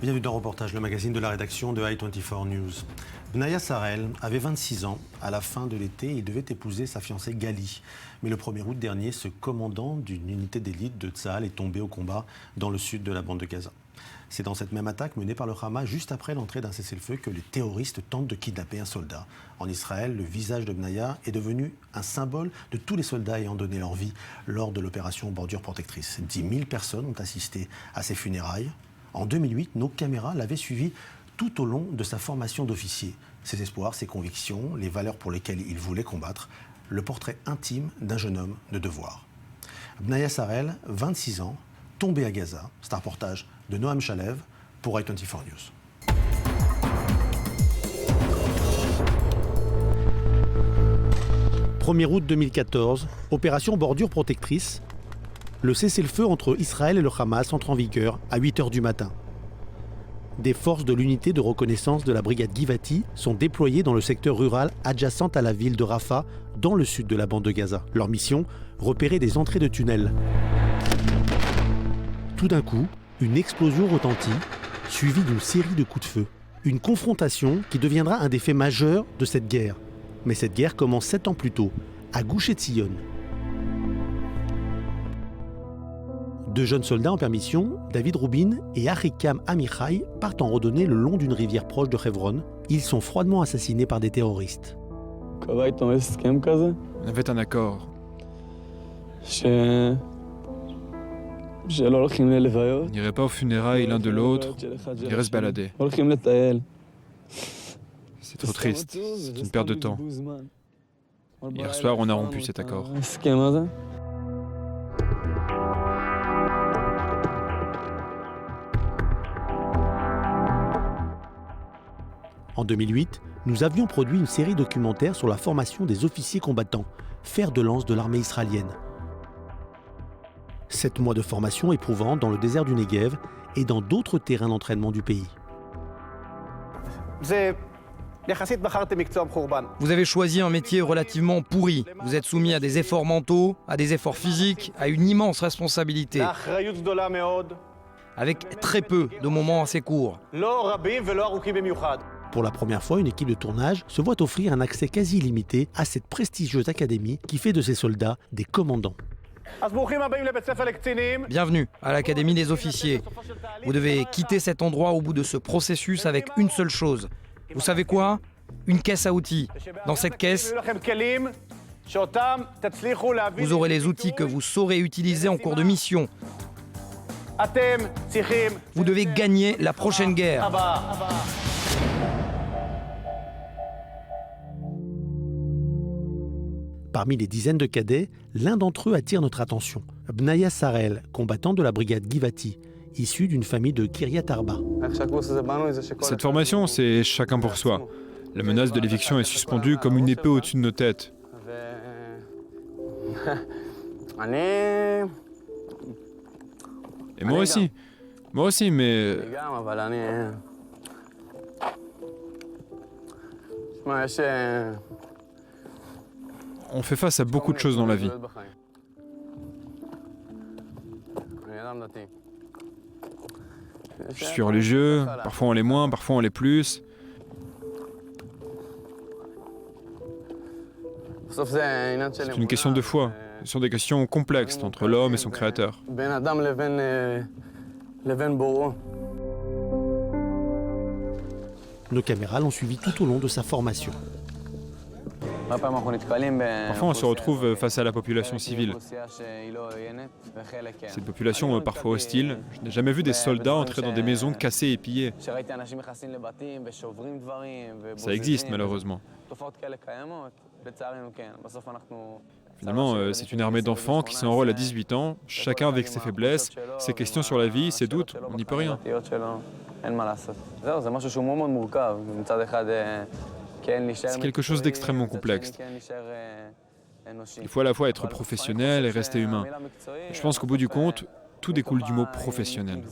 Bienvenue dans Reportage, le magazine de la rédaction de I24 News. Bnaya Sarel avait 26 ans. À la fin de l'été, il devait épouser sa fiancée Gali. Mais le 1er août dernier, ce commandant d'une unité d'élite de Tsahal est tombé au combat dans le sud de la bande de Gaza. C'est dans cette même attaque menée par le Hamas juste après l'entrée d'un cessez-le-feu que les terroristes tentent de kidnapper un soldat. En Israël, le visage de Bnaya est devenu un symbole de tous les soldats ayant donné leur vie lors de l'opération Bordure Protectrice. 10 000 personnes ont assisté à ses funérailles. En 2008, nos caméras l'avaient suivi tout au long de sa formation d'officier. Ses espoirs, ses convictions, les valeurs pour lesquelles il voulait combattre, le portrait intime d'un jeune homme de devoir. Bnaya Sarel, 26 ans, tombé à Gaza. C'est un reportage de Noam Chalev pour I24 News. 1er août 2014, opération Bordure Protectrice. Le cessez-le-feu entre Israël et le Hamas entre en vigueur à 8 h du matin. Des forces de l'unité de reconnaissance de la brigade Givati sont déployées dans le secteur rural adjacent à la ville de Rafah, dans le sud de la bande de Gaza. Leur mission, repérer des entrées de tunnels. Tout d'un coup, une explosion retentit, suivie d'une série de coups de feu. Une confrontation qui deviendra un des faits majeurs de cette guerre. Mais cette guerre commence 7 ans plus tôt, à Gush Etzion. Deux jeunes soldats en permission, David Rubin et Ahikam Amichai, partent en randonnée le long d'une rivière proche de Hebron. Ils sont froidement assassinés par des terroristes. On avait un accord. On n'irait pas aux funérailles l'un de l'autre, on irait se balader. C'est trop triste, c'est une perte de temps. Hier soir, on a rompu cet accord. En 2008, nous avions produit une série documentaire sur la formation des officiers combattants, fer de lance de l'armée israélienne. 7 mois de formation éprouvante dans le désert du Negev et dans d'autres terrains d'entraînement du pays. Vous avez choisi un métier relativement pourri. Vous êtes soumis à des efforts mentaux, à des efforts physiques, à une immense responsabilité, avec très peu de moments assez courts. Pour la première fois, une équipe de tournage se voit offrir un accès quasi illimité à cette prestigieuse académie qui fait de ses soldats des commandants. Bienvenue à l'Académie des officiers. Vous devez quitter cet endroit au bout de ce processus avec une seule chose. Vous savez quoi ? Une caisse à outils. Dans cette caisse, vous aurez les outils que vous saurez utiliser en cours de mission. Vous devez gagner la prochaine guerre. Parmi les dizaines de cadets, l'un d'entre eux attire notre attention. Bnaya Sarel, combattant de la brigade Givati, issu d'une famille de Kiryat Arba. Cette formation, c'est chacun pour soi. La menace de l'éviction est suspendue comme une épée au-dessus de nos têtes. Et moi aussi, mais... On fait face à beaucoup de choses dans la vie. Je suis religieux, parfois on l'est moins, parfois on l'est plus. C'est une question de foi. Ce sont des questions complexes entre l'homme et son créateur. Nos caméras l'ont suivi tout au long de sa formation. Parfois on se retrouve face à la population civile. Cette population parfois hostile. Je n'ai jamais vu des soldats entrer dans des maisons cassées et pillées. Ça existe malheureusement. Finalement, c'est une armée d'enfants qui s'enrôle à 18 ans, chacun avec ses faiblesses, ses questions sur la vie, ses doutes, on n'y peut rien. C'est quelque chose d'extrêmement complexe. Il faut à la fois être professionnel et rester humain. Et je pense qu'au bout du compte, tout découle du mot professionnel.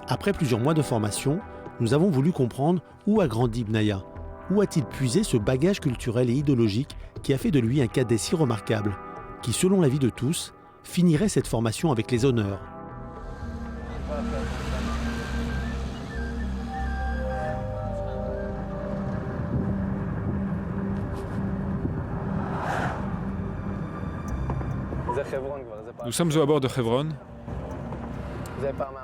Après plusieurs mois de formation, nous avons voulu comprendre où a grandi Bnaya. Où a-t-il puisé ce bagage culturel et idéologique qui a fait de lui un cadet si remarquable, qui, selon l'avis de tous, finirait cette formation avec les honneurs. Nous sommes au bord de Hebron.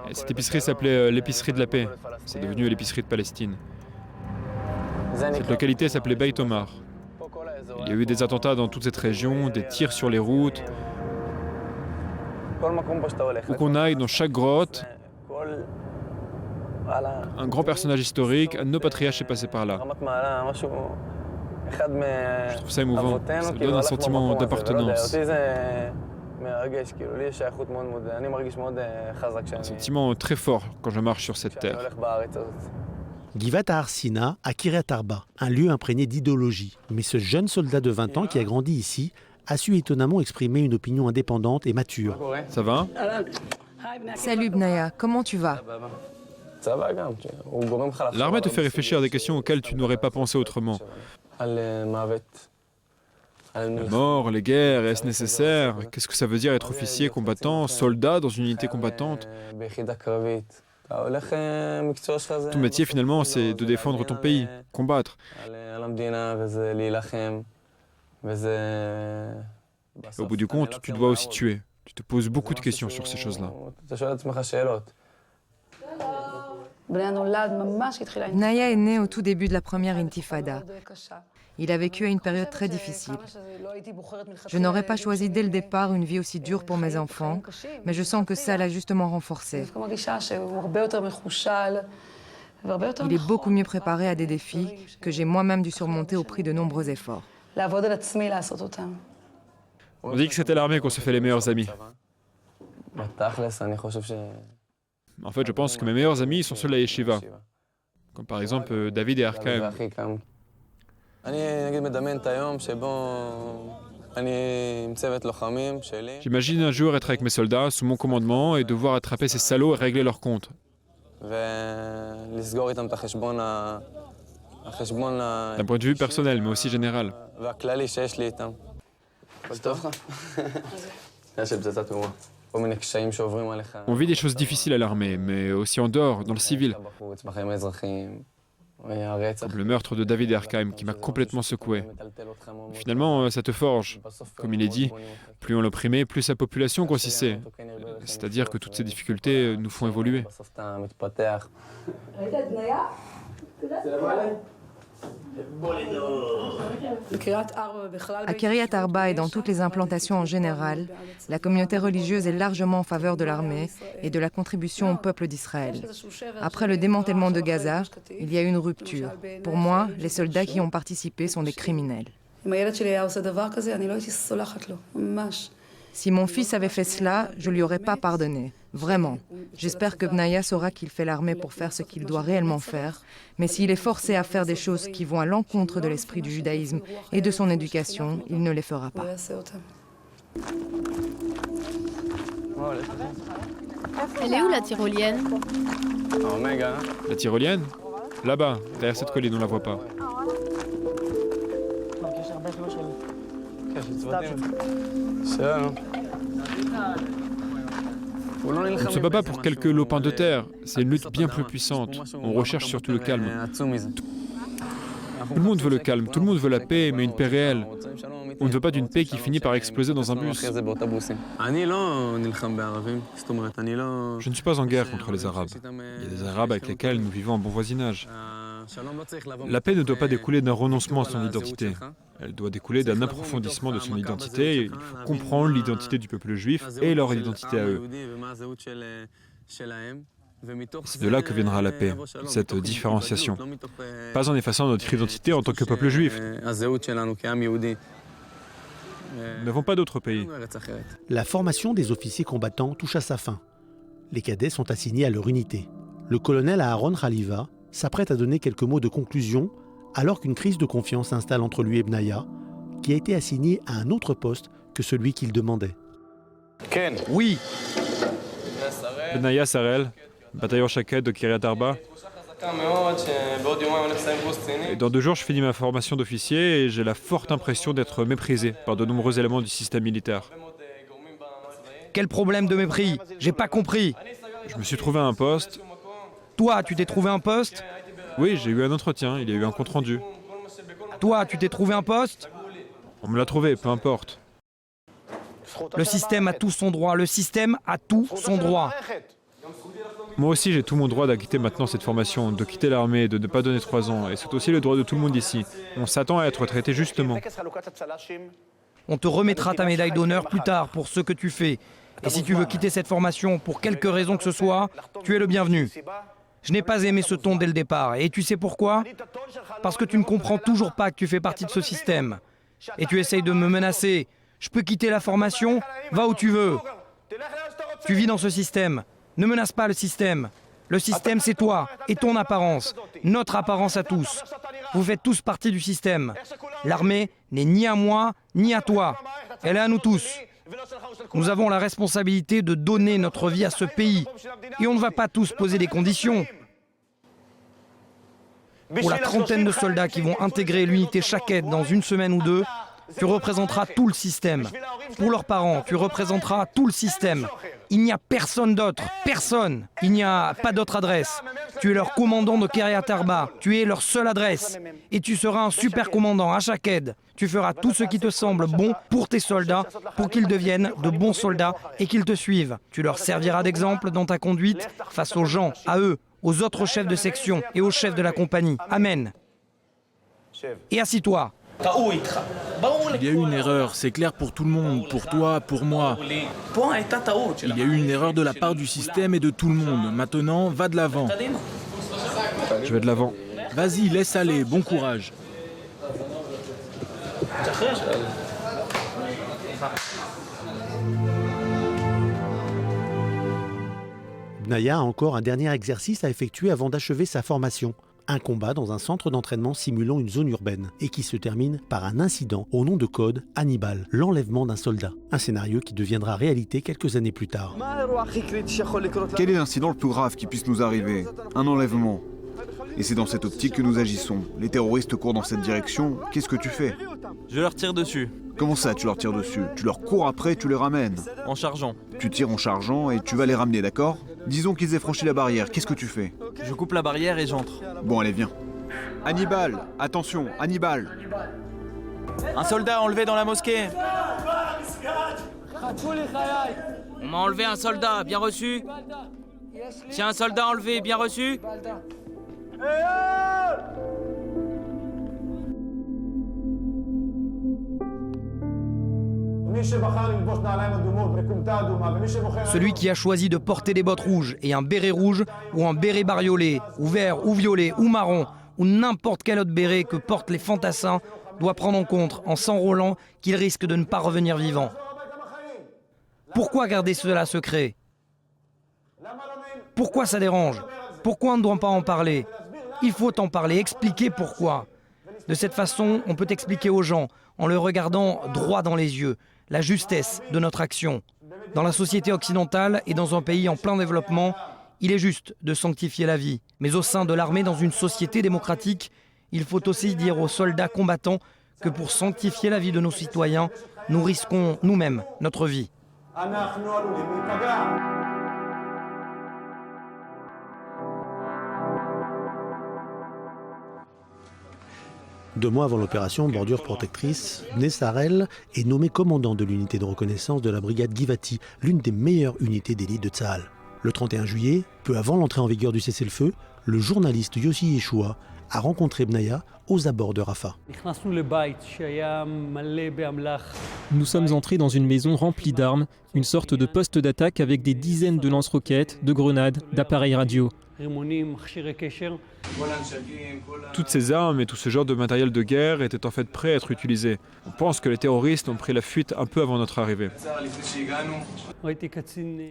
Et cette épicerie s'appelait l'épicerie de la paix. C'est devenu l'épicerie de Palestine. Cette localité s'appelait Beit Omar. Il y a eu des attentats dans toute cette région, des tirs sur les routes. Où qu'on aille, dans chaque grotte, un grand personnage historique, un de nos patriarches est passé par là. Je trouve ça émouvant, ça me donne un sentiment d'appartenance. Un sentiment très fort quand je marche sur cette terre. Givat Har Sina à Kiryat Arba, un lieu imprégné d'idéologie. Mais ce jeune soldat de 20 ans qui a grandi ici a su étonnamment exprimer une opinion indépendante et mature. Ça va? Salut Bnaya, comment tu vas? L'armée te fait réfléchir à des questions auxquelles tu n'aurais pas pensé autrement. La mort, les guerres, est-ce nécessaire? Qu'est-ce que ça veut dire être officier, combattant, soldat dans une unité combattante? Ton métier finalement, c'est de défendre ton pays, combattre. Au bout du compte, tu dois aussi tuer. Tu te poses beaucoup de questions sur ces choses-là. Bnaya est né au tout début de la première intifada. Il a vécu à une période très difficile. Je n'aurais pas choisi dès le départ une vie aussi dure pour mes enfants, mais je sens que ça l'a justement renforcé. Il est beaucoup mieux préparé à des défis que j'ai moi-même dû surmonter au prix de nombreux efforts. On dit que c'était l'armée qu'on se fait les meilleurs amis. En fait, je pense que mes meilleurs amis sont ceux de la yeshiva, comme par exemple David et Arkaim. J'imagine un jour être avec mes soldats, sous mon commandement, et devoir attraper ces salauds et régler leurs comptes. D'un point de vue personnel, mais aussi général. On vit des choses difficiles à l'armée, mais aussi en dehors, dans le civil. Le meurtre de David et Arkaim qui m'a complètement secoué. Finalement, ça te forge. Comme il est dit, plus on l'opprimait, plus sa population grossissait. C'est-à-dire que toutes ces difficultés nous font évoluer. À Kiryat Arba et dans toutes les implantations en général, la communauté religieuse est largement en faveur de l'armée et de la contribution au peuple d'Israël. Après le démantèlement de Gaza, il y a eu une rupture. Pour moi, les soldats qui ont participé sont des criminels. Si mon fils avait fait cela, je ne lui aurais pas pardonné. Vraiment. J'espère que Bnaya saura qu'il fait l'armée pour faire ce qu'il doit réellement faire. Mais s'il est forcé à faire des choses qui vont à l'encontre de l'esprit du judaïsme et de son éducation, il ne les fera pas. Elle est où la tyrolienne? La tyrolienne? Là-bas, derrière cette colline, on ne la voit pas. On ne se bat pas pour quelques lopins de terre, c'est une lutte bien plus puissante. On recherche surtout le calme. Tout le monde veut le calme, tout le monde veut la paix, mais une paix réelle. On ne veut pas d'une paix qui finit par exploser dans un bus. Je ne suis pas en guerre contre les Arabes. Il y a des Arabes avec lesquels nous vivons en bon voisinage. La paix ne doit pas découler d'un renoncement à son identité. Elle doit découler d'un approfondissement de son identité. Il faut comprendre l'identité du peuple juif et leur identité à eux. C'est de là que viendra la paix, cette différenciation. Pas en effaçant notre identité en tant que peuple juif. Nous n'avons pas d'autre pays. La formation des officiers combattants touche à sa fin. Les cadets sont assignés à leur unité. Le colonel Aaron Khaliva s'apprête à donner quelques mots de conclusion alors qu'une crise de confiance s'installe entre lui et Bnaya, qui a été assigné à un autre poste que celui qu'il demandait. Oui. Bnaya Sarel, bataillon Shaked de Kiryat Arba. Et dans 2 jours, je finis ma formation d'officier et j'ai la forte impression d'être méprisé par de nombreux éléments du système militaire. Quel problème de mépris? J'ai pas compris. Je me suis trouvé un poste. Toi, tu t'es trouvé un poste? Oui, j'ai eu un entretien, il y a eu un compte-rendu. Toi, tu t'es trouvé un poste? On me l'a trouvé, peu importe. Le système a tout son droit, le système a tout son droit. Moi aussi, j'ai tout mon droit d'acquitter maintenant cette formation, de quitter l'armée, de ne pas donner 3 ans. Et c'est aussi le droit de tout le monde ici. On s'attend à être traité justement. On te remettra ta médaille d'honneur plus tard pour ce que tu fais. Et si tu veux quitter cette formation pour quelque raison que ce soit, tu es le bienvenu. Je n'ai pas aimé ce ton dès le départ. Et tu sais pourquoi? Parce que tu ne comprends toujours pas que tu fais partie de ce système. Et tu essayes de me menacer. Je peux quitter la formation? Va où tu veux. Tu vis dans ce système. Ne menace pas le système. Le système, c'est toi et ton apparence. Notre apparence à tous. Vous faites tous partie du système. L'armée n'est ni à moi, ni à toi. Elle est à nous tous. Nous avons la responsabilité de donner notre vie à ce pays. Et on ne va pas tous poser des conditions. Pour la trentaine de soldats qui vont intégrer l'unité Shaked dans 1 semaine ou 2, tu représenteras tout le système. Pour leurs parents, tu représenteras tout le système. Il n'y a personne d'autre, personne. Il n'y a pas d'autre adresse. Tu es leur commandant de Kiryat Arba. Tu es leur seule adresse. Et tu seras un super commandant à Shaked. Tu feras tout ce qui te semble bon pour tes soldats, pour qu'ils deviennent de bons soldats et qu'ils te suivent. Tu leur serviras d'exemple dans ta conduite face aux gens, à eux, aux autres chefs de section et aux chefs de la compagnie. Amen. Et assis-toi. Il y a eu une erreur, c'est clair pour tout le monde, pour toi, pour moi. Il y a eu une erreur de la part du système et de tout le monde. Maintenant, va de l'avant. Je vais de l'avant. Vas-y, laisse aller, bon courage. Bnaya a encore un dernier exercice à effectuer avant d'achever sa formation. Un combat dans un centre d'entraînement simulant une zone urbaine et qui se termine par un incident au nom de code Hannibal, l'enlèvement d'un soldat. Un scénario qui deviendra réalité quelques années plus tard. Quel est l'incident le plus grave qui puisse nous arriver? Un enlèvement. Et c'est dans cette optique que nous agissons. Les terroristes courent dans cette direction, qu'est-ce que tu fais? Je leur tire dessus. Comment ça, tu leur tires dessus? Tu leur cours après, tu les ramènes? En chargeant. Tu tires en chargeant et tu vas les ramener, d'accord? Disons qu'ils aient franchi la barrière, qu'est-ce que tu fais? Je coupe la barrière et j'entre. Bon, allez, viens. Hannibal, attention, Hannibal. Un soldat enlevé dans la mosquée. On m'a enlevé un soldat, bien reçu. Tiens, un soldat enlevé, bien reçu. Celui qui a choisi de porter des bottes rouges et un béret rouge, ou un béret bariolé, ou vert, ou violet, ou marron, ou n'importe quel autre béret que portent les fantassins, doit prendre en compte, en s'enrôlant, qu'il risque de ne pas revenir vivant. Pourquoi garder cela secret? Pourquoi ça dérange? Pourquoi on ne doit pas en parler? Il faut en parler, expliquer pourquoi. De cette façon, on peut expliquer aux gens, en le regardant droit dans les yeux, la justesse de notre action. Dans la société occidentale et dans un pays en plein développement, il est juste de sanctifier la vie. Mais au sein de l'armée, dans une société démocratique, il faut aussi dire aux soldats combattants que pour sanctifier la vie de nos citoyens, nous risquons nous-mêmes notre vie. Deux mois avant l'opération Bordure Protectrice, Bnei Sarel est nommé commandant de l'unité de reconnaissance de la brigade Givati, l'une des meilleures unités d'élite de Tsahal. Le 31 juillet, peu avant l'entrée en vigueur du cessez-le-feu, le journaliste Yossi Yeshua a rencontré Bnaya aux abords de Rafah. Nous sommes entrés dans une maison remplie d'armes, une sorte de poste d'attaque avec des dizaines de lance-roquettes, de grenades, d'appareils radio. Toutes ces armes et tout ce genre de matériel de guerre étaient en fait prêts à être utilisés. On pense que les terroristes ont pris la fuite un peu avant notre arrivée.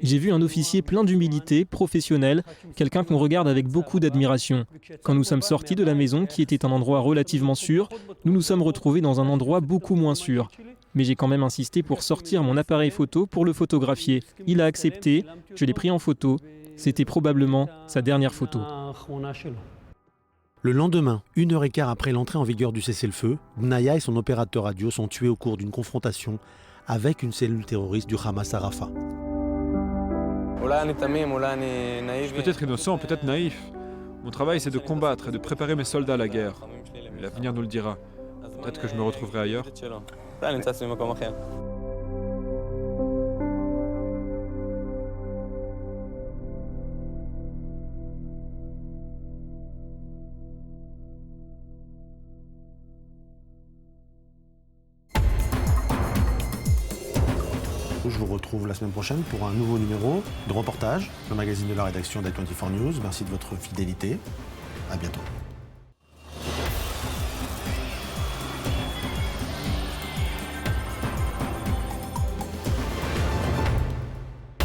J'ai vu un officier plein d'humilité, professionnel, quelqu'un qu'on regarde avec beaucoup d'admiration. Quand nous sommes sortis de la maison, qui était un endroit relativement sûr, nous nous sommes retrouvés dans un endroit beaucoup moins sûr. Mais j'ai quand même insisté pour sortir mon appareil photo pour le photographier. Il a accepté, je l'ai pris en photo. C'était probablement sa dernière photo. Le lendemain, 1h15 après l'entrée en vigueur du cessez-le-feu, Bnaya et son opérateur radio sont tués au cours d'une confrontation avec une cellule terroriste du Hamas à Rafah. Je suis peut-être innocent, peut-être naïf. Mon travail, c'est de combattre et de préparer mes soldats à la guerre. Mais l'avenir nous le dira. Peut-être que je me retrouverai ailleurs. je vous retrouve la semaine prochaine pour un nouveau numéro de Reportage, le magazine de la rédaction d'I24 News. Merci de votre fidélité. À bientôt.